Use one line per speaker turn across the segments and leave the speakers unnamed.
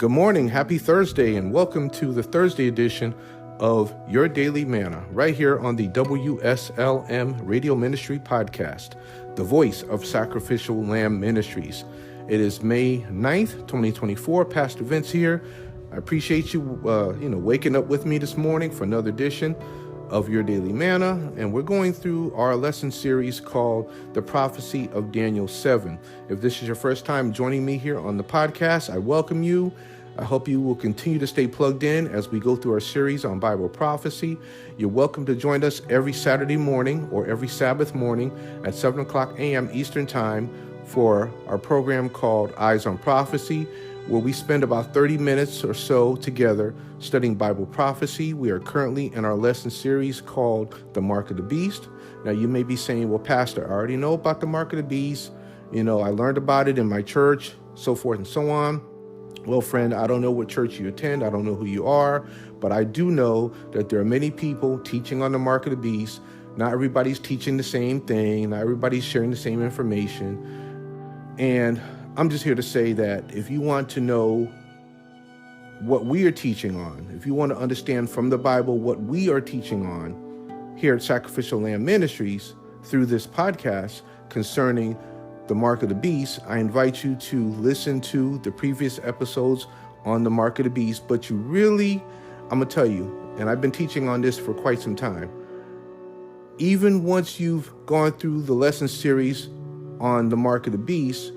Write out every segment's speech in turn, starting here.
Good morning, happy Thursday, and welcome to the Thursday edition of Your Daily Manna, right here on the WSLM Radio Ministry Podcast, the voice of Sacrificial Lamb Ministries. It is May 9th, 2024, Pastor Vince here. I appreciate you, waking up with me this morning for another edition of Your Daily Manna, and we're going through our lesson series called The Prophecy of Daniel 7. If this is your first time joining me here on the podcast, I welcome you. I hope you will continue to stay plugged in as we go through our series on Bible prophecy. You're welcome to join us every Saturday morning or every Sabbath morning at 7 o'clock a.m. Eastern Time for our program called Eyes on Prophecy, where we spend about 30 minutes or so together studying Bible prophecy. We are currently in our lesson series called The Mark of the Beast. Now, you may be saying, well, Pastor, I already know about the Mark of the Beast. I learned about it in my church, so forth and so on. Well, friend, I don't know what church you attend. I don't know who you are, but I do know that there are many people teaching on the Mark of the Beast. Not everybody's teaching the same thing. Not everybody's sharing the same information. And I'm just here to say that if you want to know what we are teaching on, if you want to understand from the Bible what we are teaching on here at Sacrificial Lamb Ministries through this podcast concerning the Mark of the Beast, I invite you to listen to the previous episodes on the Mark of the Beast. But I'm going to tell you, and I've been teaching on this for quite some time, even once you've gone through the lesson series on the Mark of the Beast,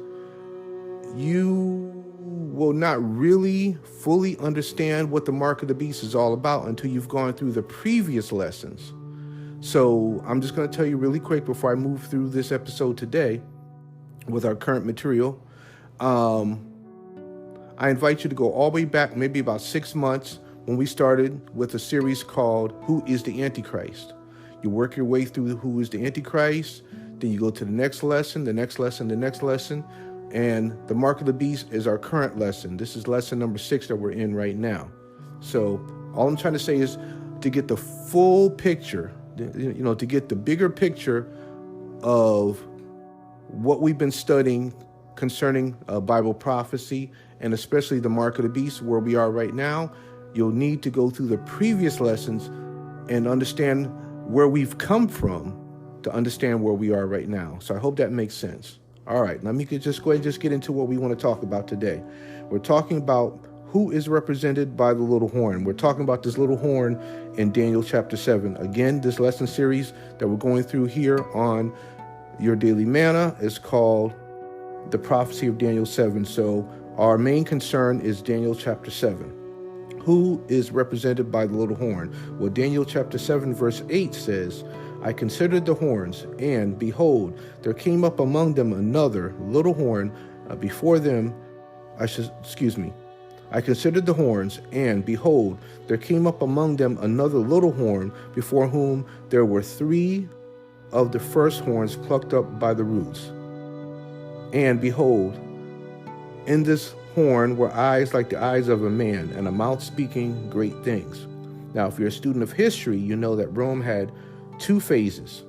you will not really fully understand what the Mark of the Beast is all about until you've gone through the previous lessons. So I'm just going to tell you really quick before I move through this episode today with our current material. I invite you to go all the way back, maybe about 6 months, when we started with a series called Who is the Antichrist? You work your way through who is the Antichrist, then you go to the next lesson, the next lesson, the next lesson, and the Mark of the Beast is our current lesson. This is lesson number 6 that we're in right now. So all I'm trying to say is to get the full picture, to get the bigger picture of what we've been studying concerning Bible prophecy, and especially the Mark of the Beast, where we are right now, you'll need to go through the previous lessons and understand where we've come from to understand where we are right now. So I hope that makes sense. All right, let me just go ahead and get into what we want to talk about today. We're talking about who is represented by the little horn. We're talking about this little horn in Daniel chapter 7. Again, this lesson series that we're going through here on Your Daily Manna is called The Prophecy of Daniel 7. So our main concern is Daniel chapter 7. Who is represented by the little horn? Well, Daniel chapter 7 verse 8 says, I considered the horns, and behold, there came up among them another little horn before them. I considered the horns, and behold, there came up among them another little horn, before whom there were 3 of the first horns plucked up by the roots. And behold, in this horn were eyes like the eyes of a man, and a mouth speaking great things. Now, if you're a student of history, you know that Rome had 2 phases,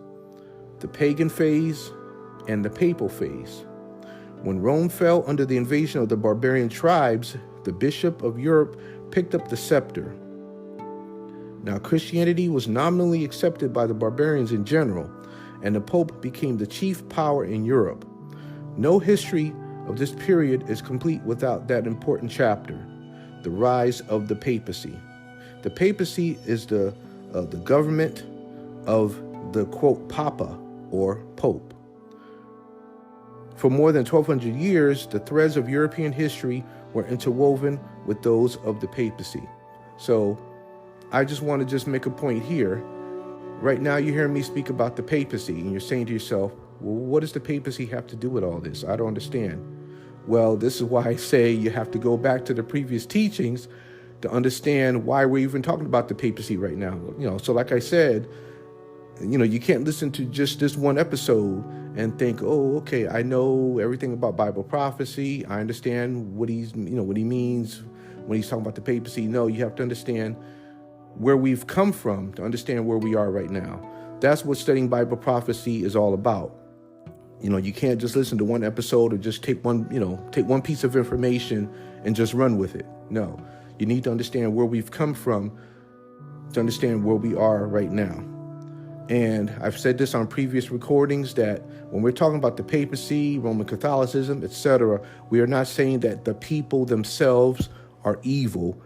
the pagan phase and the papal phase. When Rome fell under the invasion of the barbarian tribes, the bishop of Europe picked up the scepter. Now, Christianity was nominally accepted by the barbarians in general, and the Pope became the chief power in Europe. No history of this period is complete without that important chapter, the rise of the papacy. The papacy is the government of the, quote, Papa, or Pope. For more than 1,200 years, the threads of European history were interwoven with those of the papacy. So I just want to make a point here. Right now, you're hearing me speak about the papacy, and you're saying to yourself, well, what does the papacy have to do with all this? I don't understand. Well, this is why I say you have to go back to the previous teachings to understand why we're even talking about the papacy right now. So like I said, you can't listen to just this one episode and think, oh, okay, I know everything about Bible prophecy. I understand what he means when he's talking about the papacy. No, you have to understand where we've come from to understand where we are right now. That's what studying Bible prophecy is all about. You can't just listen to one episode or just take one piece of information and just run with it. No, you need to understand where we've come from to understand where we are right now. And I've said this on previous recordings that when we're talking about the papacy, Roman Catholicism, etc., we are not saying that the people themselves are evil.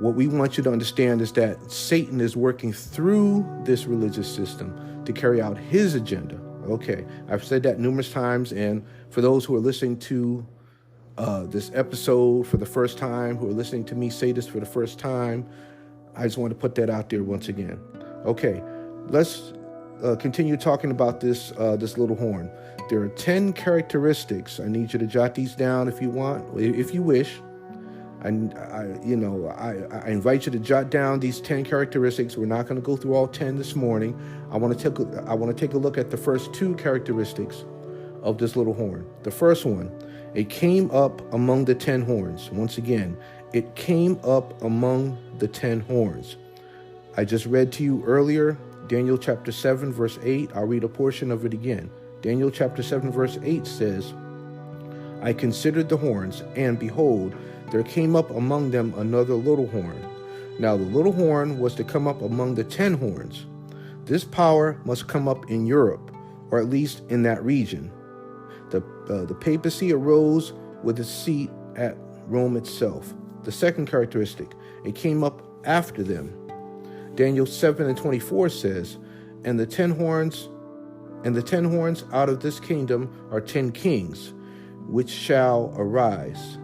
What we want you to understand is that Satan is working through this religious system to carry out his agenda. Okay, I've said that numerous times, and for those who are listening to this episode for the first time, who are listening to me say this for the first time, I just want to put that out there once again. Okay, let's continue talking about this little horn. There are 10 characteristics. I need you to jot these down if you wish. I invite you to jot down these 10 characteristics. We're not going to go through all 10 this morning. I want to take a look at the first 2 characteristics of this little horn. The first one, it came up among the 10 horns. Once again, it came up among the 10 horns. I just read to you earlier, Daniel chapter 7, verse 8. I'll read a portion of it again. Daniel chapter 7, verse 8 says, I considered the horns, and behold, there came up among them another little horn. Now the little horn was to come up among the 10 horns. This power must come up in Europe, or at least in that region. The papacy arose with its seat at Rome itself. The second characteristic, it came up after them. Daniel 7:24 says, and the 10 horns out of this kingdom are 10 kings, that shall arise,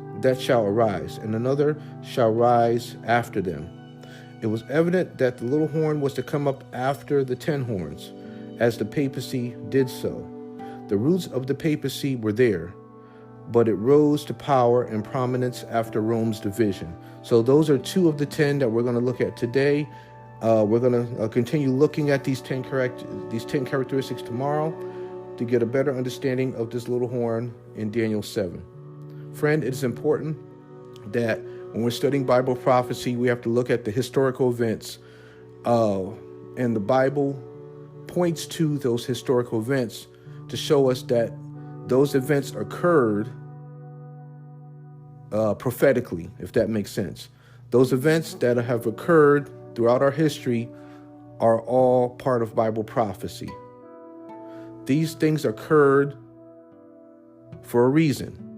and another shall rise after them. It was evident that the little horn was to come up after the 10 horns, as the papacy did so. The roots of the papacy were there, but it rose to power and prominence after Rome's division. So those are 2 of the 10 that we're going to look at today. We're going to continue looking at these 10 characteristics tomorrow to get a better understanding of this little horn in Daniel 7. Friend, it is important that when we're studying Bible prophecy, we have to look at the historical events. And the Bible points to those historical events to show us that those events occurred prophetically, if that makes sense. Those events that have occurred throughout our history are all part of Bible prophecy. These things occurred for a reason.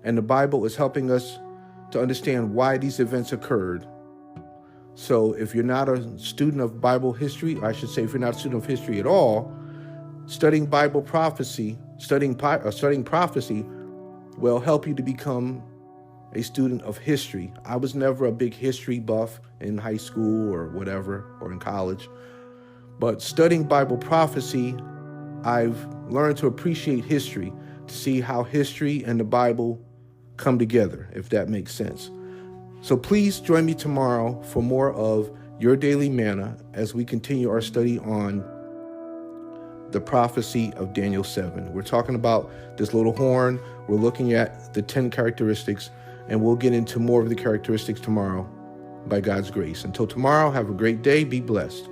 And the Bible is helping us to understand why these events occurred. So if you're not a student of Bible history, I should say if you're not a student of history at all, studying Bible prophecy, studying prophecy will help you to become a student of history. I was never a big history buff in high school or whatever, or in college. But studying Bible prophecy, I've learned to appreciate history, to see how history and the Bible come together, if that makes sense. So please join me tomorrow for more of Your Daily Manna as we continue our study on the prophecy of Daniel 7. We're talking about this little horn. We're looking at the 10 characteristics, and we'll get into more of the characteristics tomorrow by God's grace. Until tomorrow, have a great day. Be blessed.